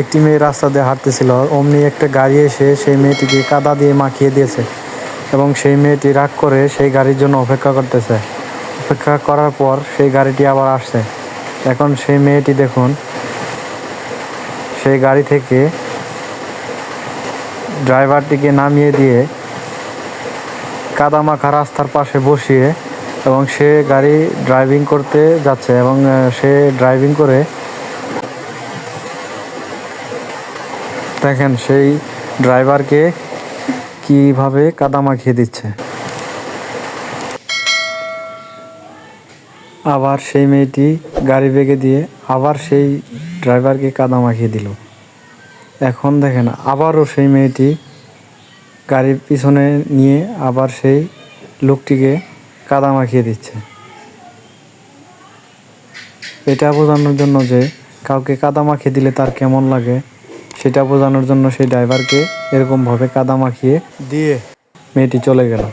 একটি মেয়ে রাস্তা দিয়ে হাঁটতেছিল, অমনি একটা গাড়ি এসে সেই মেয়েটিকে কাদা দিয়ে মাখিয়ে দিয়েছে এবং সেই মেয়েটি রাগ করে সেই গাড়ির জন্য অপেক্ষা করতেছে। অপেক্ষা করার পর সেই গাড়িটি আবার আসছে। এখন সেই মেয়েটি দেখুন সেই গাড়ি থেকে ড্রাইভারটিকে নামিয়ে দিয়ে কাদামাখা রাস্তার পাশে বসিয়ে এবং সে গাড়ি ড্রাইভিং করতে যাচ্ছে এবং সে ড্রাইভিং করে দেখেন সেই ড্রাইভারকে কিভাবে কাদা মাখিয়ে দিচ্ছে। আবার সেই মেয়েটি গাড়ি বেগে দিয়ে আবার সেই ড্রাইভারকে কাদা মাখিয়ে দিল। এখন দেখেন আবারও সেই মেয়েটি গাড়ির পিছনে নিয়ে আবার সেই লোকটিকে কাদা মাখিয়ে দিচ্ছে। এটা বোঝানোর জন্য যে কাউকে কাদা মাখিয়ে দিলে তার কেমন লাগে সেটা বোঝানোর জন্য সেই ড্রাইভারকে এরকমভাবে কাদা মাখিয়ে দিয়ে মেয়েটি চলে গেল।